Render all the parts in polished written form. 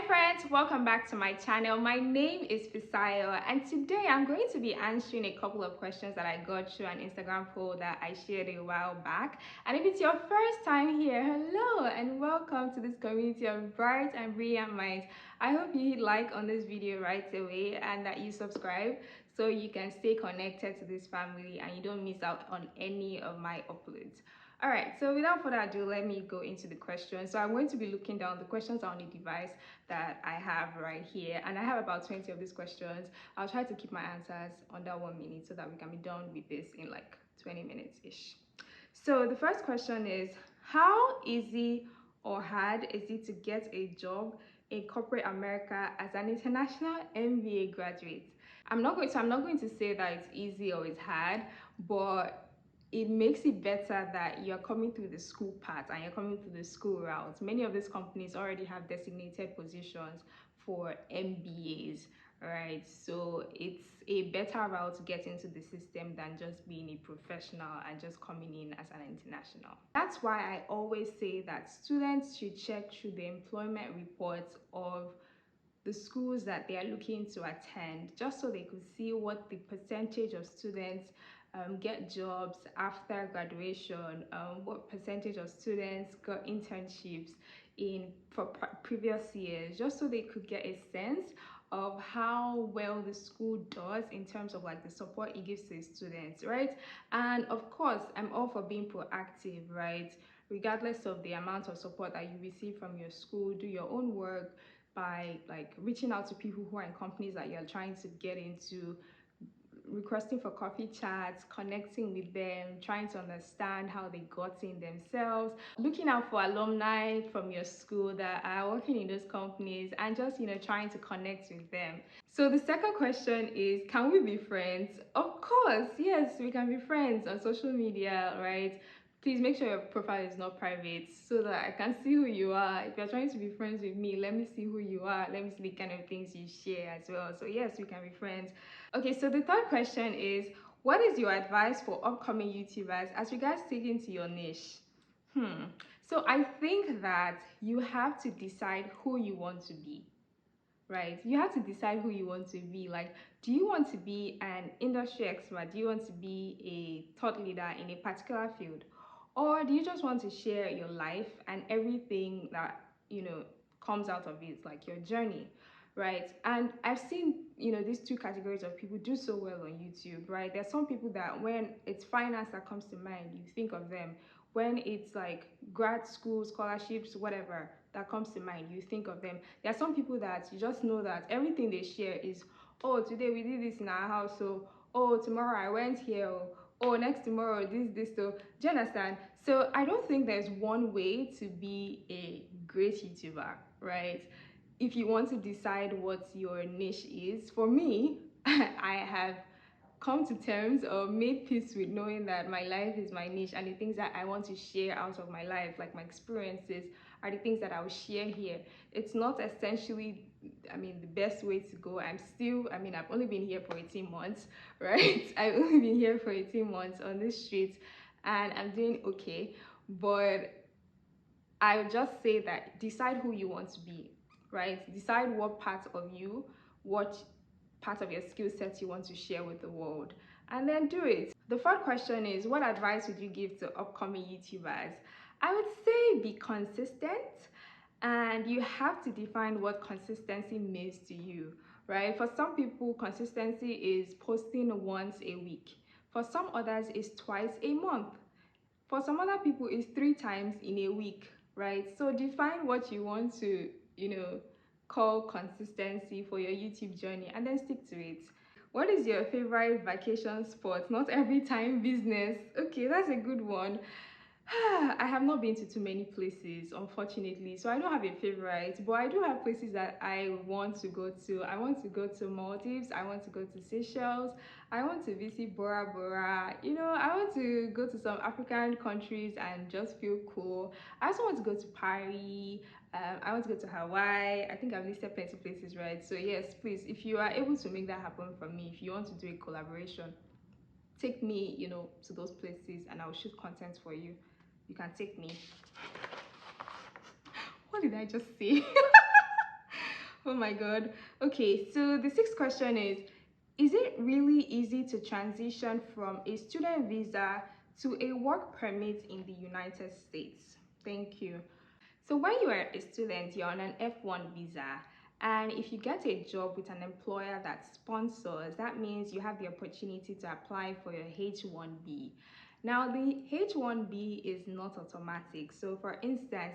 friends, welcome back to my channel. My name is Fisayo, and today I'm going to be answering a couple of questions that I got through an Instagram poll that I shared a while back. And if it's your first time here, hello and welcome to this community of bright and brilliant minds. I hope you hit like on this video right away and that you subscribe so you can stay connected to this family and you don't miss out on any of my uploads. All right, so without further ado, let me go into the questions. So I'm going to be looking down. The questions are on the device that I have right here, and I have about 20 of these questions. I'll try to keep my answers under 1 minute so that we can be done with this in like 20 minutes ish. So the first question is, how easy or hard is it to get a job in corporate America as an international MBA graduate? I'm not going to say that it's easy or it's hard, but it makes it better that you're coming through the school path and you're coming through the school route. Many of these companies already have designated positions for MBAs, right? So it's a better route to get into the system than just being a professional and just coming in as an international. That's why I always say that students should check through the employment reports of the schools that they are looking to attend, just so they could see what the percentage of students get jobs after graduation, what percentage of students got internships for previous years, just so they could get a sense of how well the school does in terms of like the support it gives to the students, right? And of course, I'm all for being proactive, right? Regardless of the amount of support that you receive from your school, do your own work by like reaching out to people who are in companies that you're trying to get into, requesting for coffee chats, connecting with them, trying to understand how they got in themselves, looking out for alumni from your school that are working in those companies, and just trying to connect with them. So the second question is, can we be friends? Of course, yes, we can be friends on social media, right? Please make sure your profile is not private so that I can see who you are. If you're trying to be friends with me, let me see who you are. Let me see the kind of things you share as well. So yes, we can be friends. Okay, so the third question is, what is your advice for upcoming YouTubers as regards sticking to your niche? So I think that you have to decide who you want to be. Right, you have to decide who you want to be. Like, do you want to be an industry expert? Do you want to be a thought leader in a particular field, or do you just want to share your life and everything that comes out of it, like your journey, right? And I've seen these two categories of people do so well on YouTube, right? There's some people that when it's finance that comes to mind, you think of them. When it's like grad school scholarships, whatever that comes to mind, you think of them. There are some people that you just know that everything they share is, oh, today we did this in our house, so oh, tomorrow I went here, oh, next tomorrow this. So do you understand? So I don't think there's one way to be a great YouTuber, right? If you want to decide what your niche is, for me, I have come to terms or made peace with knowing that my life is my niche, and the things that I want to share out of my life, like my experiences, are the things that I will share here. It's not essentially, the best way to go. I've only been here for 18 months, right? I've only been here for 18 months on this street, and I'm doing okay. But I would just say that decide who you want to be, right? Decide what part of you, what part of your skill set you want to share with the world, and then do it. The fourth question is, what advice would you give to upcoming YouTubers? I would say be consistent, and you have to define what consistency means to you, right? For some people, consistency is posting once a week. For some others, it's twice a month. For some other people, it's 3 times in a week, right? So define what you want to, call consistency for your YouTube journey, and then stick to it. What is your favorite vacation spot? Not every time business. Okay, that's a good one. I have not been to too many places, unfortunately, so I don't have a favorite, but I do have places that I want to go to. I want to go to Maldives, I want to go to Seychelles, I want to visit Bora Bora, I want to go to some African countries and just feel cool. I also want to go to Paris, I want to go to Hawaii. I think I've listed plenty of places, right? So yes, please, if you are able to make that happen for me, if you want to do a collaboration, take me, to those places and I'll shoot content for you. You can take me. What did I just say? Oh my god. Okay, so the sixth question is it really easy to transition from a student visa to a work permit in the United States? Thank you. So when you are a student, you're on an F1 visa, and if you get a job with an employer that sponsors, that means you have the opportunity to apply for your H1B. Now, the H1B is not automatic. So for instance,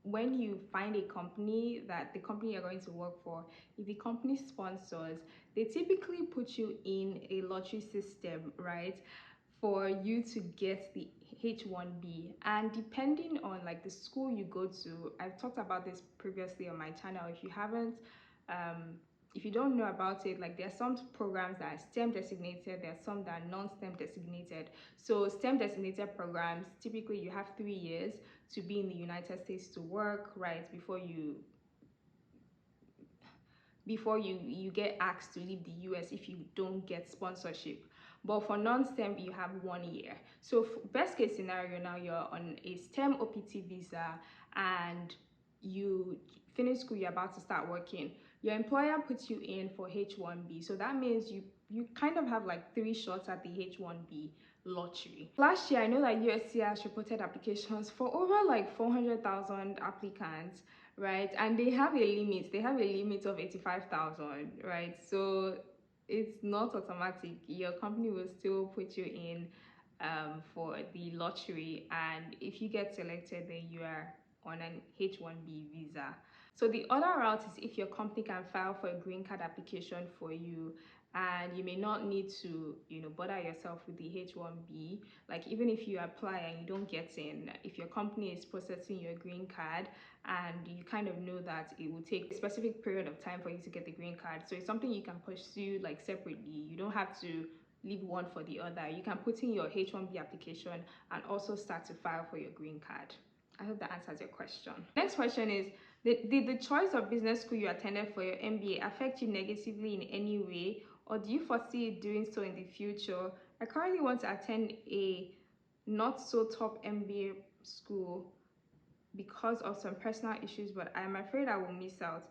when you find a company that the company you're going to work for, if the company sponsors, they typically put you in a lottery system, right? For you to get the H1B, and depending on like the school you go to, I've talked about this previously on my channel. If you haven't, if you don't know about it, like there are some programs that are STEM designated, there are some that are non-STEM designated. So STEM designated programs, typically you have 3 years to be in the United States to work, right, before you get asked to leave the US if you don't get sponsorship. But for non-STEM, you have 1 year. So best case scenario, now you're on a STEM OPT visa and you finish school, you're about to start working. Your employer puts you in for H1B. So that means you kind of have like 3 shots at the H1B lottery. Last year, I know that USC has reported applications for over like 400,000 applicants, right? And they have a limit of 85,000, right? So it's not automatic. Your company will still put you in for the lottery, and if you get selected, then you are on an H1B visa. So the other route is if your company can file for a green card application for you, and you may not need to, bother yourself with the H1B. Like even if you apply and you don't get in, if your company is processing your green card and you kind of know that it will take a specific period of time for you to get the green card, so it's something you can pursue like separately. You don't have to leave one for the other. You can put in your H1B application and also start to file for your green card. I hope that answers your question. Next question is, did the choice of business school you attended for your MBA affect you negatively in any way, or do you foresee doing so in the future? I currently want to attend a not so top MBA school because of some personal issues, but I'm afraid I will miss out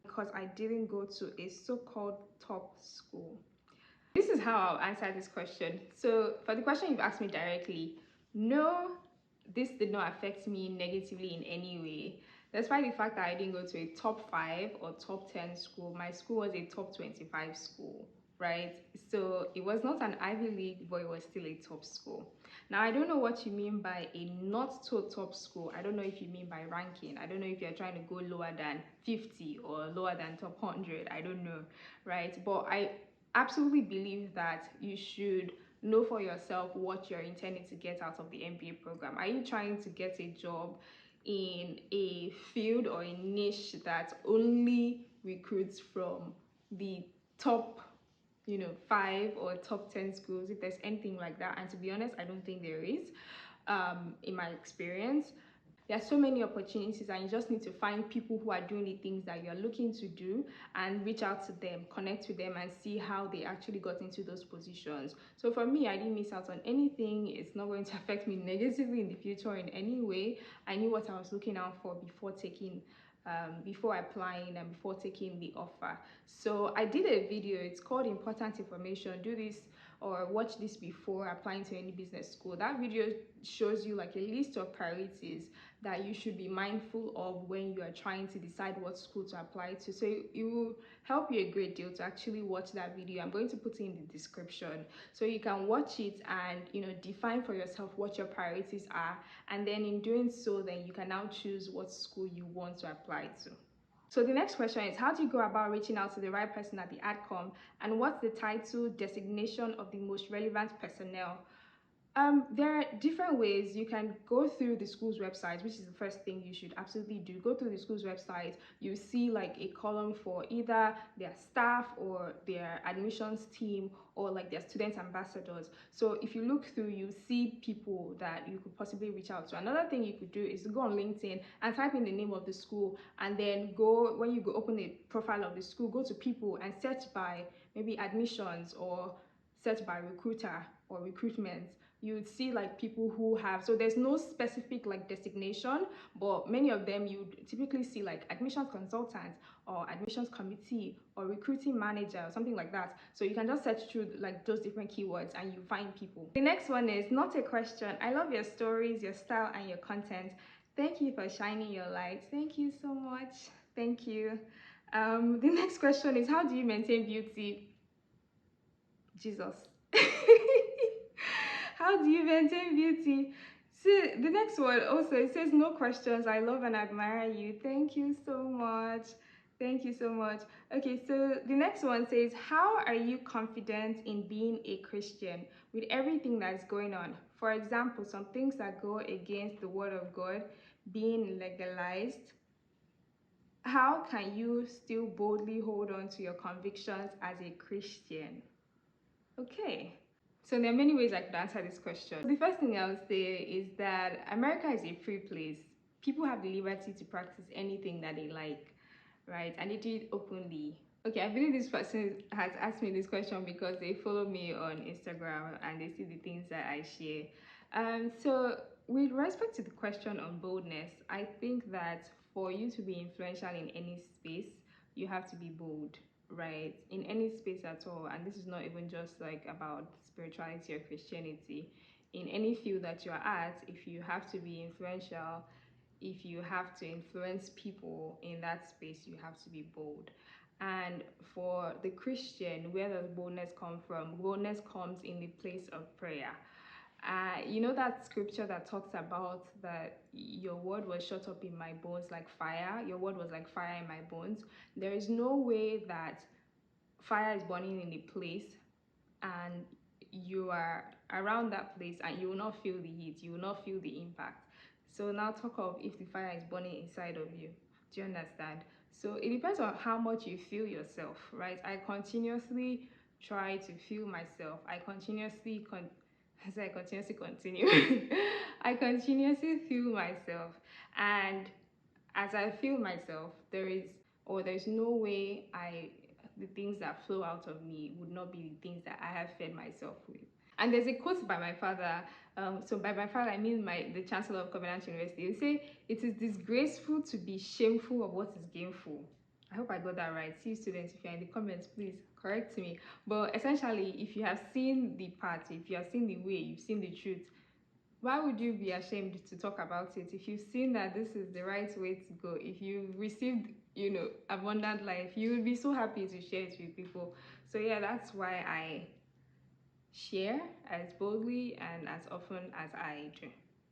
because I didn't go to a so-called top school. This is how I'll answer this question. So for the question you've asked me directly, no, this did not affect me negatively in any way. Despite the fact that I didn't go to a top 5 or top 10 school, my school was a top 25 school, right? So it was not an Ivy League, but it was still a top school. Now, I don't know what you mean by a not so top school. I don't know if you mean by ranking. I don't know if you're trying to go lower than 50 or lower than top 100. I don't know, right? But I absolutely believe that you should know for yourself what you're intending to get out of the MBA program. Are you trying to get a job in a field or a niche that only recruits from the top 5 or top 10 schools, if there's anything like that? And to be honest, I don't think there is. In my experience, there are so many opportunities, and you just need to find people who are doing the things that you're looking to do and reach out to them, connect with them, and see how they actually got into those positions. So for me, I didn't miss out on anything. It's not going to affect me negatively in the future in any way. I knew what I was looking out for before applying and before taking the offer. So I did a video. It's called Important Information. Do this or watch this before applying to any business school. That video shows you like a list of priorities that you should be mindful of when you are trying to decide what school to apply to. So it will help you a great deal to actually watch that video. I'm going to put it in the description so you can watch it and define for yourself what your priorities are, and then in doing so, then you can now choose what school you want to apply to. So the next question is, how do you go about reaching out to the right person at the AdCom, and what's the title designation of the most relevant personnel? There are different ways. You can go through the school's website, which is the first thing you should absolutely do. Go through the school's website. You see like a column for either their staff or their admissions team or like their student ambassadors. So if you look through, you see people that you could possibly reach out to. Another thing you could do is to go on LinkedIn and type in the name of the school, and then when you go open the profile of the school, go to people and search by maybe admissions or search by recruiter or recruitment, you would see like people who have, so there's no specific like designation, but many of them you typically see like admissions consultant or admissions committee or recruiting manager or something like that. So you can just search through like those different keywords and you find people. The next one is not a question. I love your stories, your style, and your content. Thank you for shining your light. Thank you so much. Thank you. The next question is, how do you maintain beauty? Jesus. How do you maintain beauty? See, the next one also, it says, no questions. I love and admire you. Thank you so much. Thank you so much. Okay, so the next one says, how are you confident in being a Christian with everything that's going on? For example, some things that go against the word of God being legalized. How can you still boldly hold on to your convictions as a Christian? Okay. So there are many ways I could answer this question. The first thing I would say is that America is a free place. People have the liberty to practice anything that they like, right? And they do it openly. Okay, I believe this person has asked me this question because they follow me on Instagram and they see the things that I share. So with respect to the question on boldness, I think that for you to be influential in any space, you have to be bold, right? In any space at all. And this is not even just like about spirituality or Christianity. In any field that you're at, if you have to be influential, if you have to influence people in that space, you have to be bold. And for the Christian, where does boldness come from? Boldness comes in the place of prayer. You know that scripture that talks about that your word was shut up in my bones like fire? Your word was like fire in my bones. There is no way that fire is burning in a place and you are around that place and you will not feel the heat, you will not feel the impact. So now talk of if the fire is burning inside of you. Do you understand? So it depends on how much you feel yourself, right? I continuously try to feel myself. I continuously continue. I continuously feel myself, and as I feel myself, there's no way the things that flow out of me would not be the things that I have fed myself with. And there's a quote by my father. So by my father, I mean the Chancellor of Covenant University. He say, "It is disgraceful to be shameful of what is gainful." I hope I got that right. See, students, if you're in the comments, please correct me. But essentially, if you have seen the path, if you have seen the way, you've seen the truth, why would you be ashamed to talk about it? If you've seen that this is the right way to go, if you've received, abundant life, you will be so happy to share it with people. So yeah, that's why I share as boldly and as often as I do.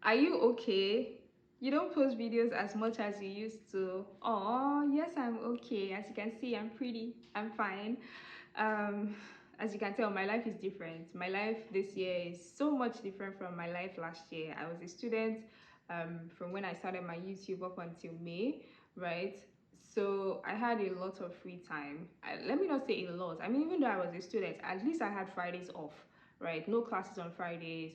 Are you okay? You don't post videos as much as you used to. Oh, yes, I'm okay. As you can see, I'm pretty. I'm fine. As you can tell, my life is different. My life this year is so much different from my life last year. I was a student from when I started my YouTube up until May, right? So I had a lot of free time. Let me not say a lot. I mean, even though I was a student, at least I had Fridays off, right? No classes on Fridays.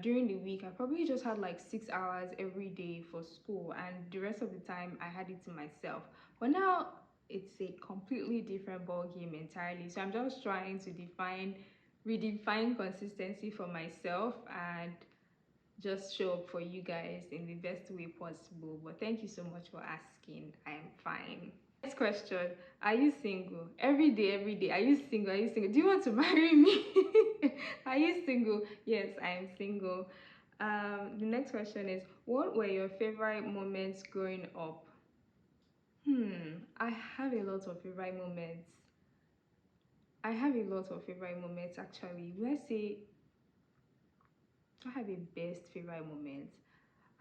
During the week, I probably just had like 6 hours every day for school, and the rest of the time I had it to myself. But now it's a completely different ball game entirely. So I'm just trying to redefine consistency for myself and just show up for you guys in the best way possible. But thank you so much for asking. I am fine. Next question, are you single? Every day, are you single? Are you single? Do you want to marry me? Are you single? Yes, I am single. The next question is, what were your favorite moments growing up? I have a lot of favorite moments. Actually. Let's say I have a best favorite moment.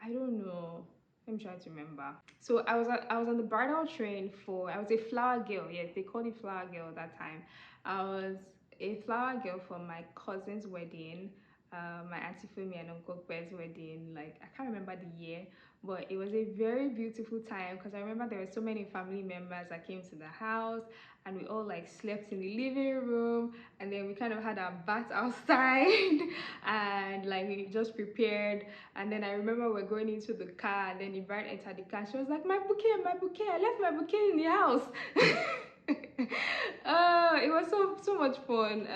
I don't know. Let me try to remember. So I was on the bridal train I was a flower girl. Yes, they called it flower girl that time. I was a flower girl for my cousin's wedding, my auntie Fumi and Uncle Bear's wedding. Like, I can't remember the year, but it was a very beautiful time because I remember there were so many family members that came to the house, and we all like slept in the living room, and then we kind of had our bath outside and like we just prepared. And then I remember we're going into the car, and then the bride entered the car. She was like, my bouquet, I left my bouquet in the house. It was so much fun.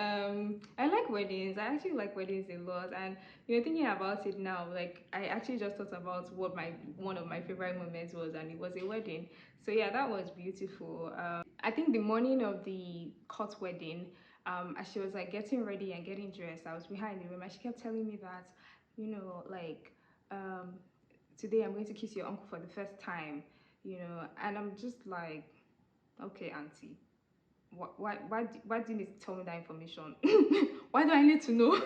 I like weddings. I actually like weddings a lot. And thinking about it now, like I actually just thought about what my one of my favorite moments was, and it was a wedding. So yeah, that was beautiful. I think the morning of the court wedding, as she was like getting ready and getting dressed, I was behind the room, and she kept telling me that, like, today I'm going to kiss your uncle for the first time, and I'm just like, okay, auntie, why do you need to tell me that information? Why do I need to know?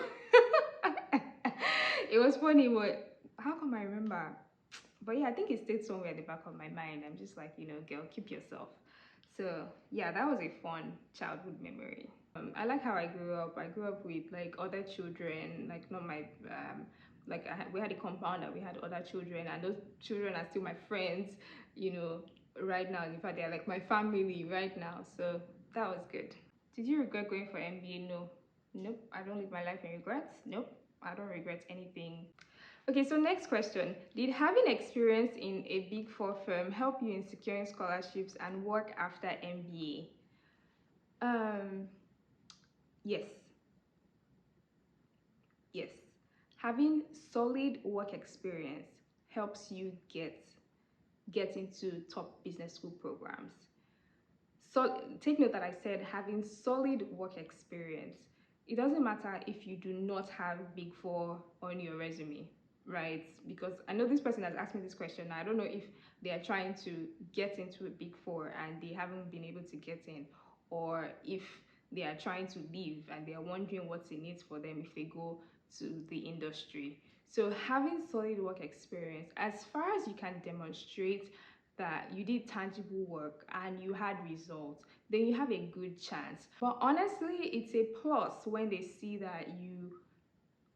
It was funny, but how come I remember? But yeah, I think it stayed somewhere at the back of my mind. I'm just like, girl, keep yourself. So yeah, that was a fun childhood memory. I like how I grew up. I grew up with like other children, like not my like we had a compound that we had other children, and those children are still my friends, you know, right now. In fact, they're like my family right now. So that was good. Did you regret going for MBA? No. Nope. I don't live my life in regrets. Nope. I don't regret anything. Okay, so next question. Did having experience in a big four firm help you in securing scholarships and work after MBA? Yes. Yes. Having solid work experience helps you get into top business school programs. So take note that I said having solid work experience. It doesn't matter if you do not have big four on your resume, right? Because I know this person has asked me this question. I don't know if they are trying to get into a big four and they haven't been able to get in, or if they are trying to leave and they are wondering what's in it for them if they go to the industry. So having solid work experience, as far as you can demonstrate that you did tangible work and you had results, then you have a good chance. But honestly, it's a plus when they see that you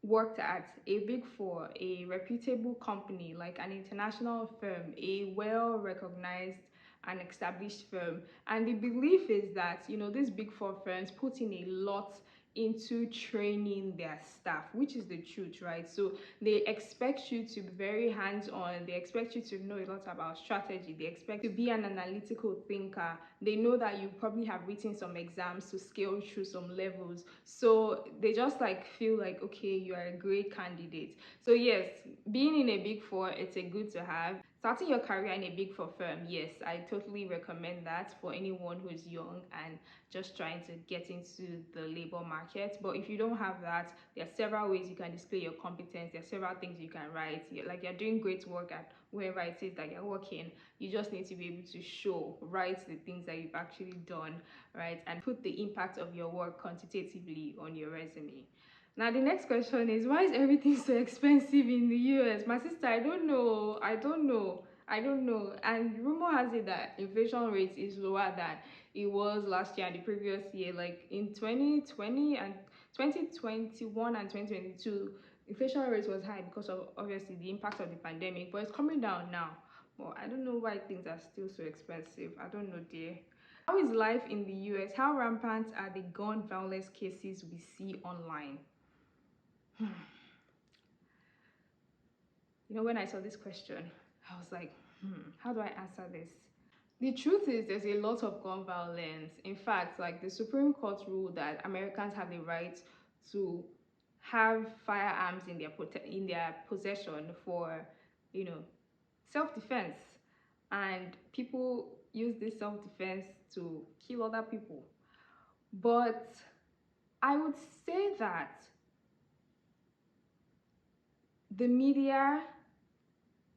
worked at a big four, a reputable company like an international firm, a well recognized and established firm. And the belief is that, these big four firms put in a lot into training their staff, which is the truth, right? So they expect you to be very hands-on. They expect you to know a lot about strategy. They expect you to be an analytical thinker. They know that you probably have written some exams to scale through some levels. So they just like feel like, okay, you are a great candidate. So yes, being in a big four, it's a good to have. Starting your career in a big four firm, yes, I totally recommend that for anyone who's young and just trying to get into the labor market. But if you don't have that, there are several ways you can display your competence. There are several things you can write. You're doing great work at wherever it is that you're working. You just need to be able to write the things that you've actually done, right? And put the impact of your work quantitatively on your resume. Now the next question is, why is everything so expensive in the US? My sister, I don't know. And rumor has it that inflation rate is lower than it was last year and the previous year. Like in 2020 and 2021 and 2022, inflation rate was high because of obviously the impact of the pandemic, but it's coming down now. But I don't know why things are still so expensive. I don't know, dear. How is life in the US? How rampant are the gun violence cases we see online? When I saw this question, I was like, how do I answer this? The truth is, there's a lot of gun violence. In fact, like the Supreme Court ruled that Americans have the right to have firearms in their possession for, self-defense, and people use this self-defense to kill other people. But I would say that the media,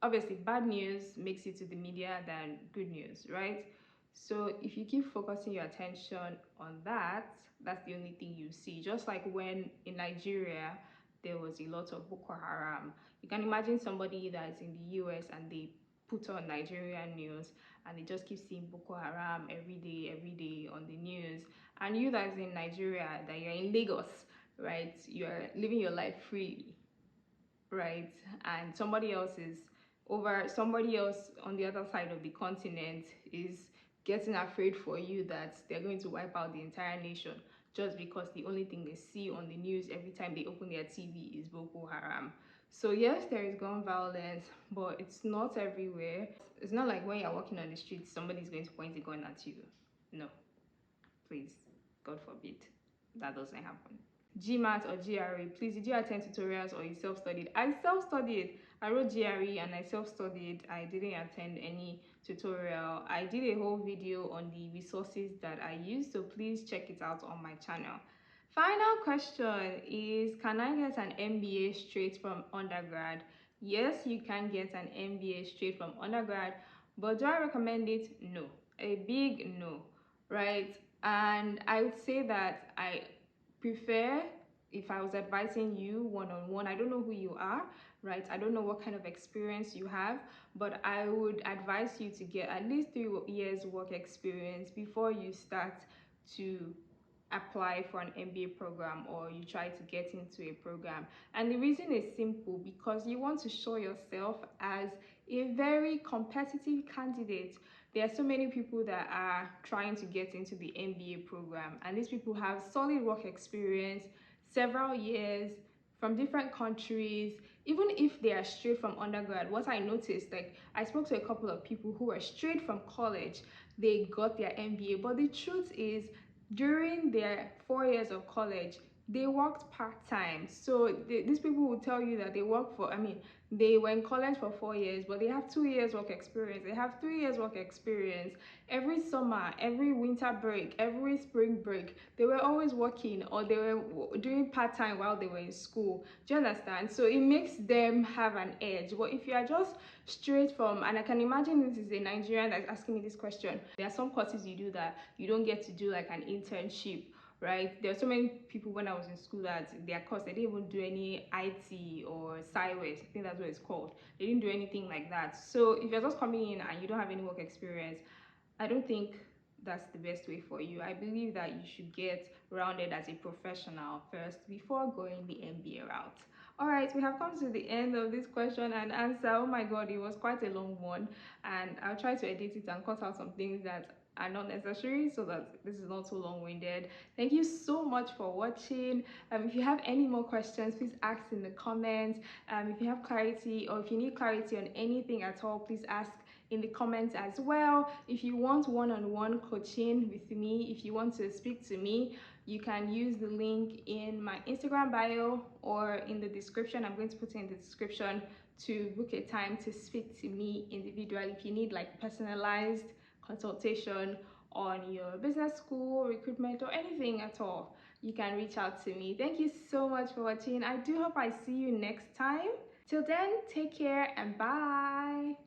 obviously bad news makes it to the media than good news, right? So if you keep focusing your attention on that, that's the only thing you see. Just like when in Nigeria there was a lot of Boko Haram, you can imagine somebody that is in the US and they put on Nigerian news and they just keep seeing Boko Haram every day on the news. And you that's in Nigeria, that you're in Lagos, right, you're living your life freely, right? And somebody else on the other side of the continent is getting afraid for you that they're going to wipe out the entire nation just because the only thing they see on the news every time they open their TV is Boko Haram. So yes, there is gun violence, but it's not everywhere. It's not like when you're walking on the street, somebody's going to point a gun at you. No, please, God forbid. That doesn't happen. GMAT or GRE, please, did you attend tutorials or you self-studied? I self-studied. I wrote GRE and I self-studied. I didn't attend any tutorial. I did a whole video on the resources that I use, so please check it out on my channel. Final question is, can I get an MBA straight from undergrad? Yes, you can get an MBA straight from undergrad, but do I recommend it? No. A big no, right? And I would say that I prefer, if I was advising you one-on-one, I don't know who you are, right? I don't know what kind of experience you have, but I would advise you to get at least 3 years work experience before you start to apply for an MBA program or you try to get into a program. And the reason is simple, because you want to show yourself as a very competitive candidate. There are so many people that are trying to get into the MBA program, and these people have solid work experience, several years, from different countries. Even if they are straight from undergrad, what I noticed, like I spoke to a couple of people who are straight from college, they got their MBA, but the truth is during their 4 years of college, they worked part-time. So these people will tell you that they work for, they were in college for 4 years, but they have 2 years work experience. They have 3 years work experience. Every summer, every winter break, every spring break, they were always working, or they were doing part-time while they were in school. Do you understand? So it makes them have an edge. But if you are just straight from, and I can imagine this is a Nigerian that's asking me this question, there are some courses you do that you don't get to do, like an internship, right? There are so many people when I was in school that their course, they didn't even do any IT or sideways, I think that's what it's called. They didn't do anything like that. So if you're just coming in and you don't have any work experience, I don't think that's the best way for you. I believe that you should get rounded as a professional first before going the MBA route. All right, we have come to the end of this question and answer. Oh my god, it was quite a long one, and I'll try to edit it and cut out some things that are not necessary so that this is not so long-winded. Thank you so much for watching. If you have any more questions, please ask in the comments. If you have clarity, or if you need clarity on anything at all, please ask in the comments as well. If you want one-on-one coaching with me, if you want to speak to me, you can use the link in my Instagram bio or in the description. I'm going to put it in the description to book a time to speak to me individually if you need like personalized consultation on your business school, recruitment, or anything at all. You can reach out to me. Thank you so much for watching. I do hope I see you next time. Till then, take care and bye.